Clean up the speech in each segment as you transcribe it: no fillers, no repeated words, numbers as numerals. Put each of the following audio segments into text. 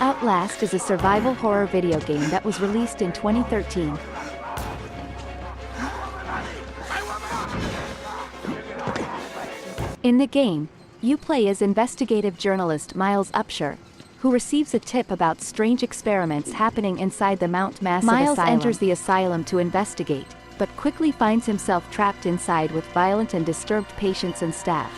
Outlast is a survival horror video game that was released in 2013. In the game, you play as investigative journalist Miles Upshur, who receives a tip about strange experiments happening inside the Mount Massive Asylum. Miles enters the asylum to investigate, but quickly finds himself trapped inside with violent and disturbed patients and staff.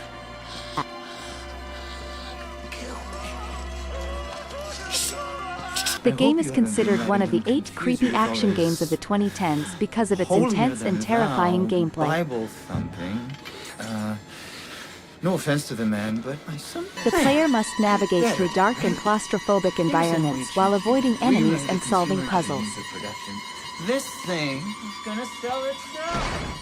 The game is considered one of the 8 creepy action games of the 2010s because of its intense and terrifying gameplay. Bible thumping. No offense to the man, but I sometimes... The player must navigate through dark and claustrophobic environments while avoiding enemies and solving puzzles. This thing is gonna sell itself.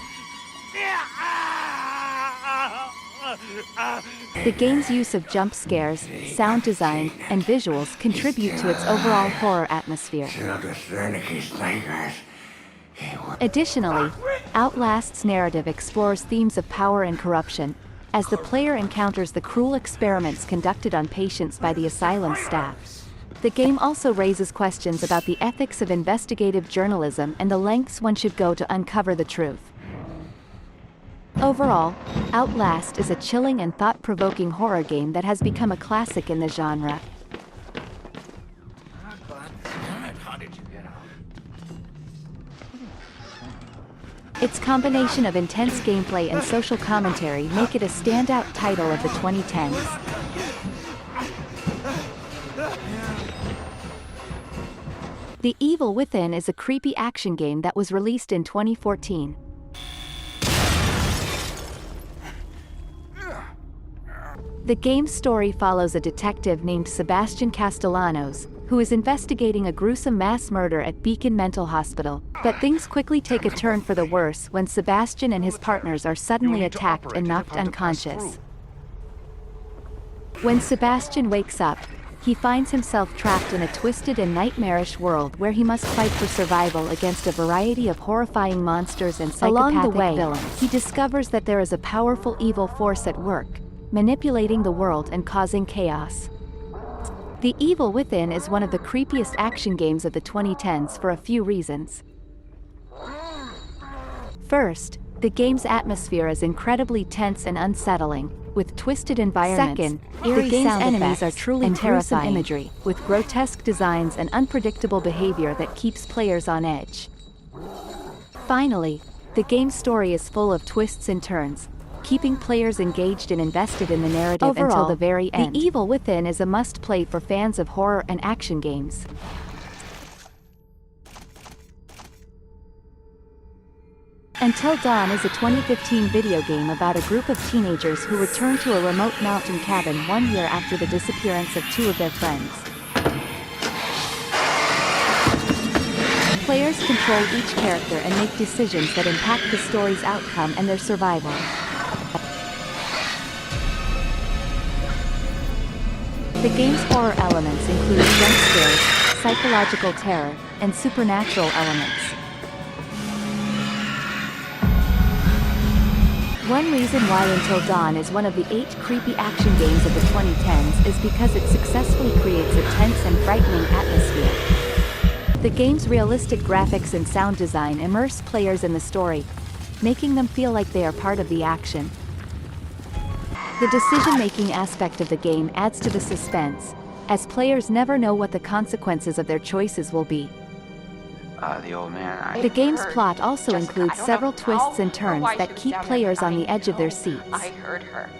The game's use of jump scares, sound design, and visuals contribute to its overall horror atmosphere. Additionally, Outlast's narrative explores themes of power and corruption, as the player encounters the cruel experiments conducted on patients by the asylum staff. The game also raises questions about the ethics of investigative journalism and the lengths one should go to uncover the truth. Overall, Outlast is a chilling and thought-provoking horror game that has become a classic in the genre. Its combination of intense gameplay and social commentary make it a standout title of the 2010s. The Evil Within is a creepy action game that was released in 2014. The game's story follows a detective named Sebastian Castellanos, who is investigating a gruesome mass murder at Beacon Mental Hospital. But things quickly take a turn for the worse when Sebastian and his partners are suddenly attacked and knocked unconscious. When Sebastian wakes up, he finds himself trapped in a twisted and nightmarish world where he must fight for survival against a variety of horrifying monsters and psychopathic villains. He discovers that there is a powerful evil force at work, manipulating the world and causing chaos. The Evil Within is one of the creepiest action games of the 2010s for a few reasons. First, the game's atmosphere is incredibly tense and unsettling, with twisted environments. Second, the game's enemies are truly terrifying imagery, with grotesque designs and unpredictable behavior that keeps players on edge. Finally, the game's story is full of twists and turns, keeping players engaged and invested in the narrative until the very end. The Evil Within is a must-play for fans of horror and action games. Until Dawn is a 2015 video game about a group of teenagers who return to a remote mountain cabin 1 year after the disappearance of 2 of their friends. Players control each character and make decisions that impact the story's outcome and their survival. The game's horror elements include jump scares, psychological terror, and supernatural elements. One reason why Until Dawn is one of the 8 creepy action games of the 2010s is because it successfully creates a tense and frightening atmosphere. The game's realistic graphics and sound design immerse players in the story, making them feel like they are part of the action. The decision-making aspect of the game adds to the suspense, as players never know what the consequences of their choices will be. The game's plot also includes several twists and turns that keep players on the edge of their seats. I heard her.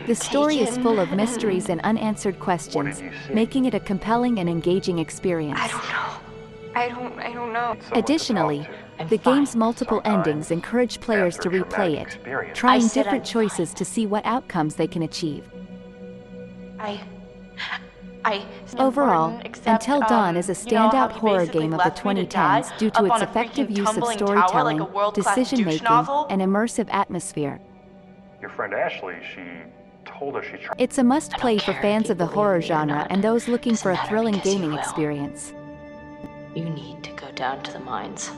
The story is full of mysteries and unanswered questions, making it a compelling and engaging experience. I don't know. Additionally, the game's multiple endings encourage players to replay it, trying different choices to see what outcomes they can achieve. Overall, Until Dawn is a standout horror game of the 2010s due to its effective use of storytelling, decision-making, and immersive atmosphere. Your friend Ashley, she told us she tried. It's a must-play for fans of the horror genre and those looking for a thrilling gaming experience. You need to go down to the mines.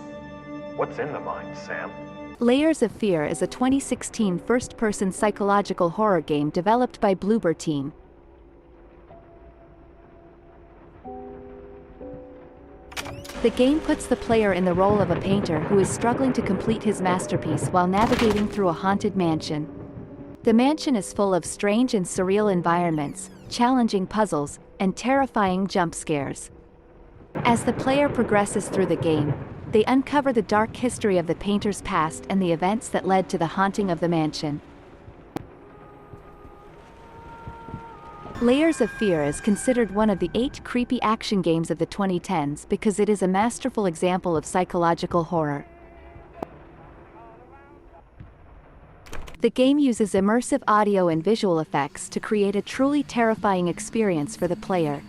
What's in the mines, Sam? Layers of Fear is a 2016 first-person psychological horror game developed by Bloober Team. The game puts the player in the role of a painter who is struggling to complete his masterpiece while navigating through a haunted mansion. The mansion is full of strange and surreal environments, challenging puzzles, and terrifying jump scares. As the player progresses through the game, they uncover the dark history of the painter's past and the events that led to the haunting of the mansion. Layers of Fear is considered one of the 8 creepy action games of the 2010s because it is a masterful example of psychological horror. The game uses immersive audio and visual effects to create a truly terrifying experience for the player.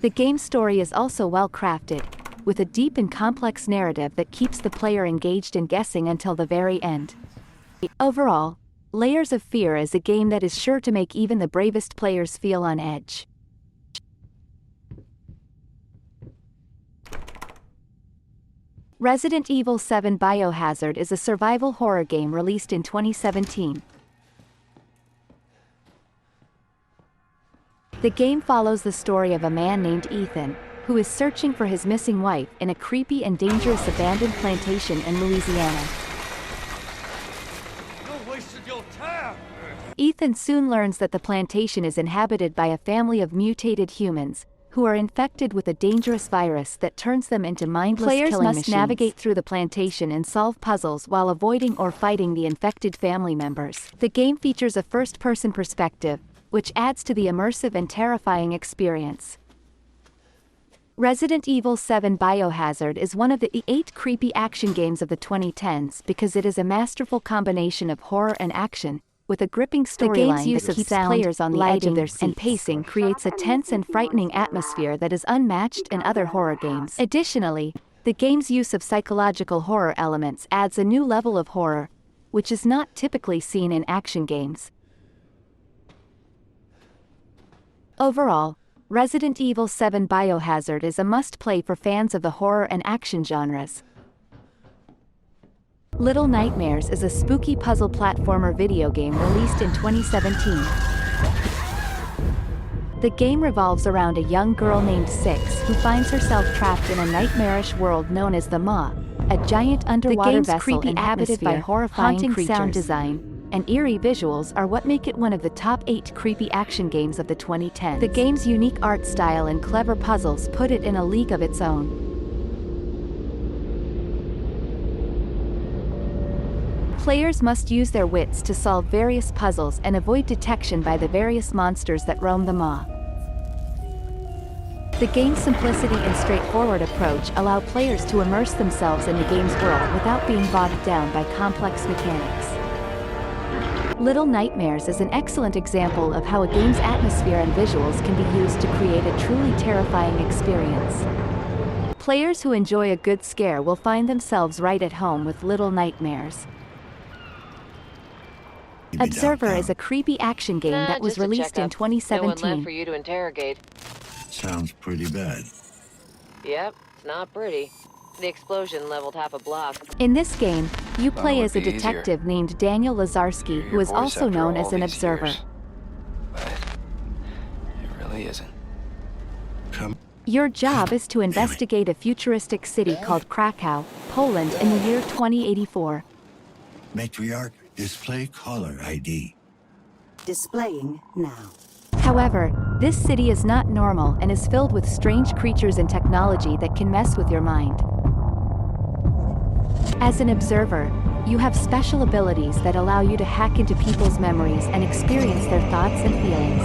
The game's story is also well crafted, with a deep and complex narrative that keeps the player engaged and guessing until the very end. Overall, Layers of Fear is a game that is sure to make even the bravest players feel on edge. Resident Evil 7 Biohazard is a survival horror game released in 2017. The game follows the story of a man named Ethan, who is searching for his missing wife in a creepy and dangerous abandoned plantation in Louisiana. Ethan soon learns that the plantation is inhabited by a family of mutated humans, who are infected with a dangerous virus that turns them into mindless killing machines. Players must navigate through the plantation and solve puzzles while avoiding or fighting the infected family members. The game features a first-person perspective, which adds to the immersive and terrifying experience. Resident Evil 7 Biohazard is one of the 8 creepy action games of the 2010s because it is a masterful combination of horror and action, with a gripping storyline that keeps players on the edge of their seats. And pacing creates a tense and frightening atmosphere that is unmatched in other horror games. Additionally, the game's use of psychological horror elements adds a new level of horror, which is not typically seen in action games. Overall, Resident Evil 7 Biohazard is a must-play for fans of the horror and action genres. Little Nightmares is a spooky puzzle platformer video game released in 2017. The game revolves around a young girl named Six who finds herself trapped in a nightmarish world known as the Maw, a giant underwater vessel inhabited by horrifying haunting sound design, and eerie visuals are what make it one of the top 8 creepy action games of the 2010s. The game's unique art style and clever puzzles put it in a league of its own. Players must use their wits to solve various puzzles and avoid detection by the various monsters that roam the Maw. The game's simplicity and straightforward approach allow players to immerse themselves in the game's world without being bogged down by complex mechanics. Little Nightmares is an excellent example of how a game's atmosphere and visuals can be used to create a truly terrifying experience. Players who enjoy a good scare will find themselves right at home with Little Nightmares. Observer is a creepy action game that was released in 2017. No one left for you to interrogate. Sounds pretty bad. Yep, it's not pretty. The explosion leveled half a block. In this game, you play as a detective named Daniel Lazarski, who is also known as an observer. But it really isn't. Your job is to investigate a futuristic city called Krakow, Poland in the year 2084. Matriarch, display caller ID. Displaying now. However, this city is not normal and is filled with strange creatures and technology that can mess with your mind. As an observer, you have special abilities that allow you to hack into people's memories and experience their thoughts and feelings.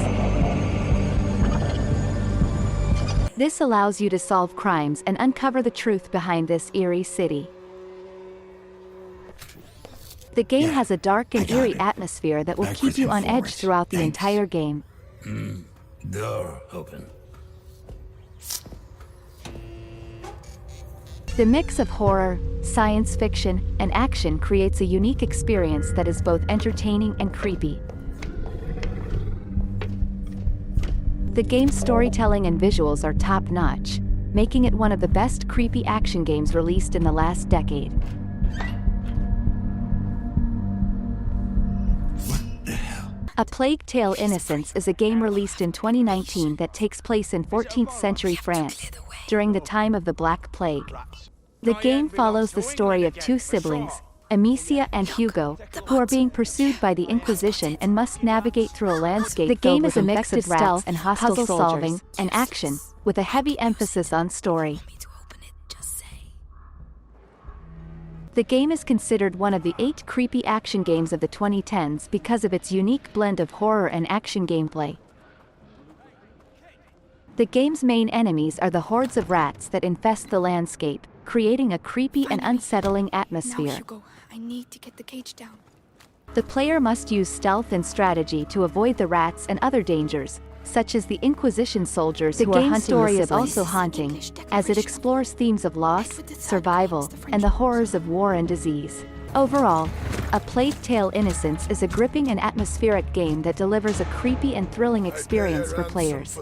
This allows you to solve crimes and uncover the truth behind this eerie city. The game has a dark and eerie atmosphere that will keep you on edge throughout the entire game. Door open. The mix of horror, science fiction, and action creates a unique experience that is both entertaining and creepy. The game's storytelling and visuals are top-notch, making it one of the best creepy action games released in the last decade. A Plague Tale: Innocence is a game released in 2019 that takes place in 14th century France, during the time of the Black Plague. The game follows the story of two siblings, Amicia and Hugo, who are being pursued by the Inquisition and must navigate through a landscape. The game is a mix of stealth and puzzle solving and action, with a heavy emphasis on story. The game is considered one of the 8 creepy action games of the 2010s because of its unique blend of horror and action gameplay. The game's main enemies are the hordes of rats that infest the landscape, creating a creepy and unsettling atmosphere. Now, Hugo, I need to get the cage down. The player must use stealth and strategy to avoid the rats and other dangers, such as the Inquisition soldiers who are hunting the siblings. The game's story is also haunting, as it explores themes of loss, survival, and the horrors of war and disease. Overall, A Plague Tale: Innocence is a gripping and atmospheric game that delivers a creepy and thrilling experience for players.